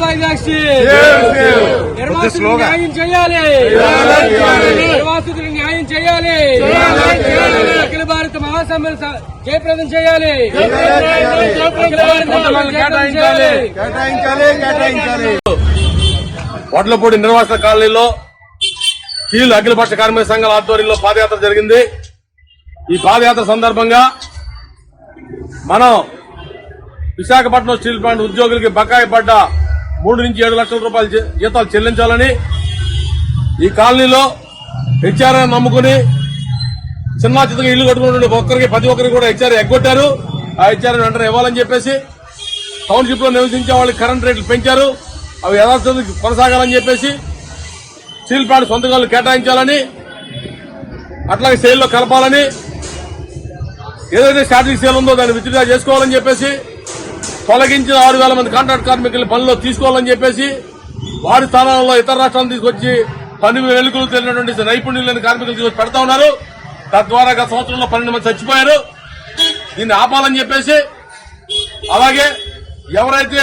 వైజాగ్ నిర్వాసితులకు న్యాయం చేయాలి, నిర్వాసితులకు న్యాయం చేయాలి, అఖిల భారత మహాసభలు జయప్రదం చేయాలి, వడ్లపూడి నిర్వాసిత కాలనీలో స్టీల్ అఖిలపక్ష కార్మిక సంఘాల ఆధ్వర్యంలో పాదయాత్ర జరిగింది. ఈ పాదయాత్ర సందర్భంగా మనం విశాఖపట్నం స్టీల్ ప్లాంట్ ఉద్యోగులకి బకాయి పడ్డ 3 నుంచి 7 లక్షల రూపాయల జీతాలు చెల్లించాలని, ఈ కాలనీలో హెచ్ఆర్ఐ నమ్ముకుని చిన్న చిన్నగా ఇల్లు కట్టుకున్న ఒక్కరికి 10 ఒక్కరికి కూడా హెచ్ఆర్ఐ ఎగ్గొట్టారు. ఆ హెచ్ఆర్ఐ వెంటనే ఇవ్వాలని చెప్పేసి టౌన్షిప్ లో నివసించే వాళ్ళకి కరెంట్ రేట్లు పెంచారు. అవి యథాస్థితికి కొనసాగాలని చెప్పేసి స్టీల్ ప్లాంట్ సొంతగాళ్ళు కేటాయించాలని, అట్లాగే సేల్లో కలపాలని, ఏదైతే స్ట్రాటజిక్ సేల్ ఉందో దాన్ని విత్డ్రా చేసుకోవాలని చెప్పేసి, తొలగించిన 6,000 మంది కాంట్రాక్ట్ కార్మికులు పనిలో తీసుకోవాలని చెప్పేసి, వారి స్థానాల్లో ఇతర రాష్ట్రాలను తీసుకొచ్చి పని వెలుగులు తెలియనటువంటి నైపుణ్యం లేని కార్మికులు తీసుకొచ్చి పెడతా ఉన్నారు. తద్వారా గత సంవత్సరంలో 12 మంది చచ్చిపోయారు. దీన్ని ఆపాలని చెప్పేసి, అలాగే ఎవరైతే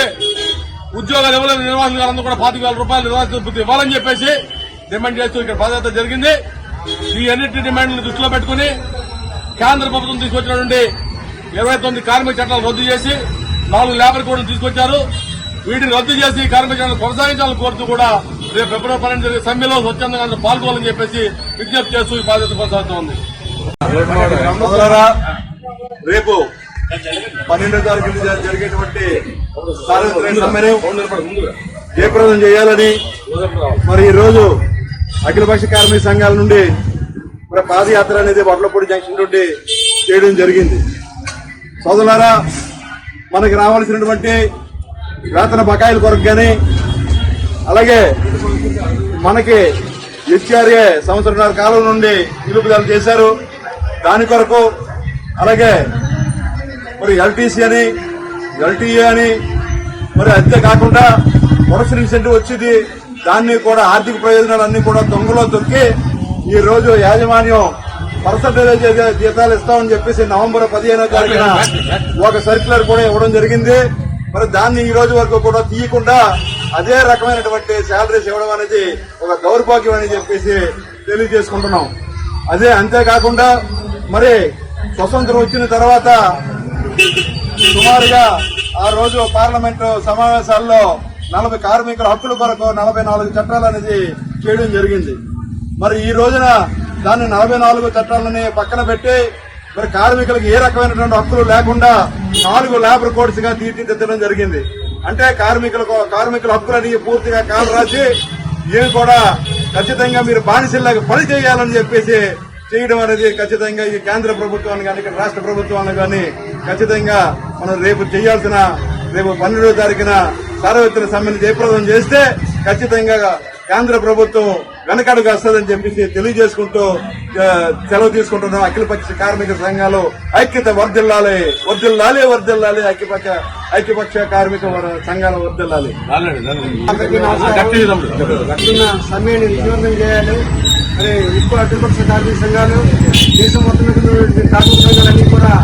ఉద్యోగాలు ఇవ్వలేని నిర్వాసితులందరూ కూడా 25,000 రూపాయలు నిర్వాసిత ఇవ్వాలని చెప్పేసి డిమాండ్ చేస్తూ ఇక్కడ పాదయాత్ర జరిగింది. ఈ అన్నింటి డిమాండ్లను దృష్టిలో పెట్టుకుని కేంద్ర ప్రభుత్వం తీసుకొచ్చినటువంటి 29 కార్మిక చట్టాలు రద్దు చేసి 4 లేబర్ కోడ్లు తీసుకొచ్చారు. వీటిని రద్దు చేసి కార్మిక చట్టాలు కొనసాగించాలని కోరుతూ కూడా రేపు ఫిబ్రవరి 12 జరిగే సమ్మెలో స్వచ్ఛందంగా పాల్గొనాలని చెప్పేసి విజ్ఞప్తి చేస్తూ ఈ పాదయాత్ర కొనసాగుతోంది. రేపు 12వ తారీఖు జరిగేటువంటి సమ్మెను జయప్రదం చేయాలని మరి ఈ రోజు అఖిలపక్ష కార్మిక సంఘాల నుండి మరి పాదయాత్ర అనేది వడ్లపూడి జంక్షన్ నుండి చేయడం జరిగింది. సోదరులారా, మనకి రావాల్సినటువంటి వేతన బకాయిల కొరకు కానీ, అలాగే మనకి హెచ్ఆర్ఏ సంవత్సరాల కాలం నుండి నిలుపుదల చేశారు, దాని కొరకు, అలాగే మరి ఎల్టీసీ అని, ఎల్టీఏ అని, మరి అంతేకాకుండా ప్రొడక్షన్ ఇన్సెంటివ్ వచ్చింది, దాన్ని కూడా ఆర్థిక ప్రయోజనాలన్నీ కూడా దొంగలో దొక్కి ఈ రోజు యాజమాన్యం పర్సంటేజ్ జీతాలు ఇస్తామని చెప్పేసి నవంబర్ 15వ తారీఖున ఒక సర్క్యులర్ కూడా ఇవ్వడం జరిగింది. మరి దాన్ని ఈ రోజు వరకు కూడా తీయకుండా అదే రకమైనటువంటి శాలరీస్ ఇవ్వడం అనేది ఒక దౌర్భాగ్యం అని చెప్పేసి తెలియజేసుకుంటున్నాం. అదే అంతేకాకుండా మరి స్వతంత్రం వచ్చిన తర్వాత సుమారుగా ఆ రోజు పార్లమెంటు సమావేశాల్లో 40 కార్మికుల హక్కుల కొరకు 44 చట్టాలు అనేది చేయడం జరిగింది. మరి ఈ రోజున దాన్ని 44 చట్టాలని పక్కన పెట్టి మరి కార్మికులకు ఏ రకమైనటువంటి హక్కులు లేకుండా 4 లేబర్ కోడ్స్ గా తీర్చిదిద్దడం జరిగింది. అంటే కార్మికుల హక్కులని పూర్తిగా కాలు రాసి ఇవి కూడా ఖచ్చితంగా మీరు బానిసల్లాగా పని చేయాలని చెప్పేసి చేయడం అనేది ఖచ్చితంగా ఈ కేంద్ర ప్రభుత్వాన్ని కానీ ఇక్కడ రాష్ట్ర ప్రభుత్వాన్ని కానీ ఖచ్చితంగా మనం రేపు చేయాల్సిన, రేపు 12వ తారీఖున సార్వత్రిక సమ్మెను జయప్రదం చేస్తే ఖచ్చితంగా కేంద్ర ప్రభుత్వం వెనకడుగు వస్తుందని చెప్పేసి తెలియజేసుకుంటూ సెలవు తీసుకుంటున్నాం. అఖిలపక్ష కార్మిక సంఘాలు ఐక్యత వర్ధిల్లాలి, వర్ధిల్లాలి, వర్ధిల్లాలి, ఐక్యపక్ష కార్మిక సంఘాలు వర్ధిల్లాలి. సమ్మెని విజయవంతం చేయాలి. మరి ఎక్కువ అఖిలపక్ష కార్మిక సంఘాలు దేశం మొత్తం కార్మిక సంఘాలన్నీ కూడా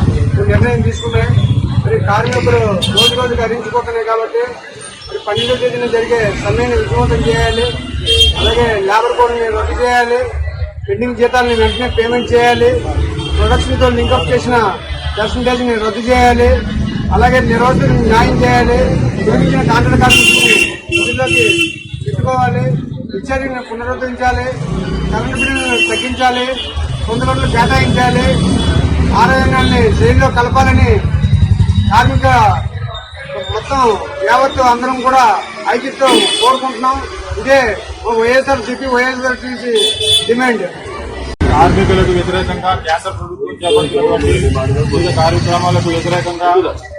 నిర్ణయం తీసుకున్నాయి. మరి కార్మికులు రోజు రోజుగా హరించిపోతున్నాయి కాబట్టి మరి 12వ తేదీన జరిగే సమ్మెని విజయవంతం చేయాలి. అలాగే లేబర్ కోడ్ని రద్దు చేయాలి, పెండింగ్ జీతాలని వెంటనే పేమెంట్ చేయాలి, ప్రొడక్షన్ తో లింకప్ చేసిన పర్సంటేజ్ ని రద్దు చేయాలి, అలాగే నిర్వాసితులకు న్యాయం చేయాలి, తొలగించిన కాంట్రాక్ట్ కార్మికులను విధుల్లోకి పెట్టుకోవాలి, హెచ్ఆర్ఏని పునరుద్ధరించాలి, కరెంటు బిల్లులను తగ్గించాలి, సొంత గదులు కేటాయించాలి, ఆదాయాన్ని శైలిలో కలపాలని కార్మిక మొత్తం యావత్తు అందరం కూడా ఐక్యతతో కోరుకుంటున్నాం. ఇదే వైఎస్ఆర్సీపీ డిమాండ్. కార్మికులకు వ్యతిరేకంగా కేంద్ర ప్రభుత్వం చేపట్టినటువంటి వివిధ కార్యక్రమాలకు వ్యతిరేకంగా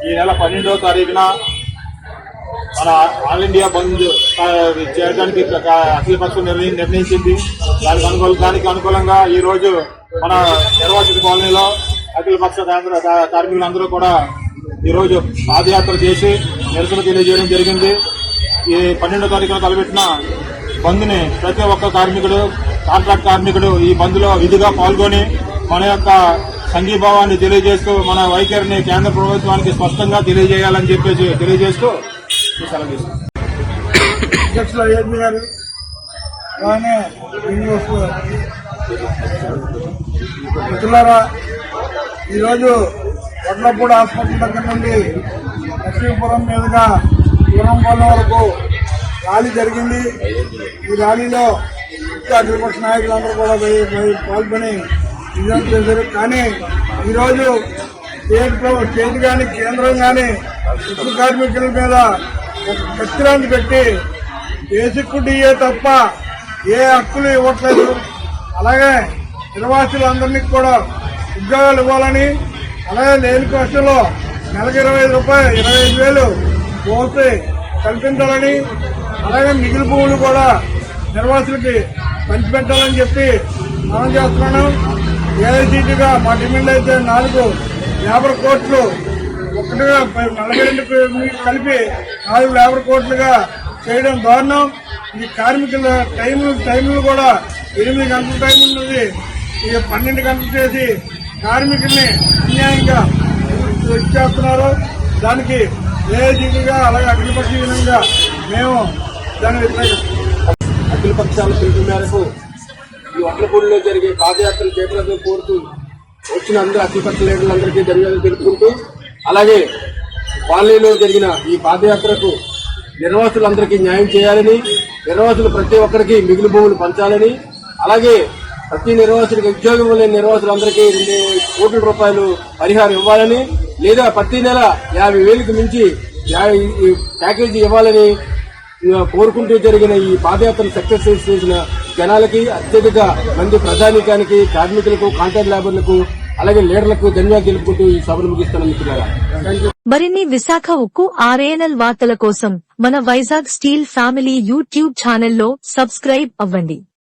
ఈ నెల 12వ తారీఖున మన ఆల్ ఇండియా బంద్ చేయడానికి అఖిలపక్షం నిర్ణయించింది. దానికి అనుకూలంగా ఈ రోజు మన నిర్వాసిత కాలనీలో అఖిలపక్ష కార్మికులందరూ కూడా ఈ రోజు పాదయాత్ర చేసి నిరసన తెలియజేయడం జరిగింది. ఈ 12వ తారీఖున తలపెట్టిన బంద్ని ప్రతి ఒక్క కార్మికుడు, కాంట్రాక్ట్ కార్మికుడు ఈ బంద్లో విధిగా పాల్గొని మన యొక్క సంఘీభావాన్ని తెలియజేస్తూ మన వైఖరిని కేంద్ర ప్రభుత్వానికి స్పష్టంగా తెలియజేయాలని చెప్పేసి తెలియజేస్తూ ఈ సెలవు తీసుకుంటాం. అధ్యక్షులు అయోధ్య గారు అలానే మిత్రులారా, ఈరోజు వడ్లపూడి హాస్పిటల్ దగ్గర నుండి లక్ష్మీపురం మీదుగా దూరంపాలెం వరకు ర్యాలీ జరిగింది. ఈ ర్యాలీలో అఖిలపక్ష నాయకులందరూ కూడా పాల్గొని విజయం చేశారు. కానీ ఈరోజు స్టేట్ కానీ కేంద్రం కానీ ఉక్కు కార్మికుల మీద కత్తిరాంతి పెట్టి బేసిక్ డిఏ తప్ప ఏ హక్కులు ఇవ్వట్లేదు. అలాగే నిర్వాసితులందరినీ కూడా ఉద్యోగాలు ఇవ్వాలని, అలాగే లేని పక్షంలో నెలకు 25,000 పోతే కల్పించాలని, అలాగే మిగిలి భూములు కూడా నిర్వాసులకి పంచిపెట్టాలని చెప్పి మనం చేస్తున్నాను. ఏఐసీటీగా మా డిమాండ్ అయితే 4 లేబర్ కోర్టులు ఒకటిగా 42 కలిపి 4 లేబర్ కోర్టులుగా చేయడం దారుణం. ఈ కార్మికుల టైములు కూడా 8 గంటల టైం ఉన్నది 12 గంటలు చేసి కార్మికుల్ని అన్యాయంగా చేస్తున్నారు. దానికి ఏఐసీటీగా అలాగే అఖిలపక్ష విధంగా మేము దాన్ని వ్యతిరేకిస్తున్నాం. అఖిల పక్షాల పిలుపు మేరకు ఈ వడ్లపూడిలో జరిగే పాదయాత్రలు చేపలను కోరుతూ వచ్చిన అందరూ అఖిలపక్ష లీడర్లందరికీ ధన్యవాదాలు తెలుపుకుంటూ, అలాగే కాలనీలో జరిగిన ఈ పాదయాత్రకు నిర్వాసులందరికీ న్యాయం చేయాలని, నిర్వాసులు ప్రతి ఒక్కరికి మిగులు భూములు పంచాలని, అలాగే ప్రతి నిర్వాసుడికి ఉద్యోగం లేని నిర్వాసులందరికీ 2 కోట్ల రూపాయలు పరిహారం ఇవ్వాలని, లేదా ప్రతి నెల 50,000కి మించి ప్యాకేజీ ఇవ్వాలని కోరుకుంటూ జరిగిన ఈ పాదయాత్రను సక్సెస్ చేసిన జనాలకి, అత్యధిక మంది ప్రజానీకానికి, కార్మికులకు, కాంట్రాక్ట్ లేబర్లకు, అలాగే లీడర్లకు ధన్యవాదాలు తెలుపుకుంటూ ఈ సభను ముగిస్తున్నాను మిత్రులారా. మరిన్ని విశాఖ ఉక్కు RANL వార్తల కోసం మన వైజాగ్ స్టీల్ ఫ్యామిలీ యూట్యూబ్ ఛానల్లో సబ్స్క్రైబ్ అవ్వండి.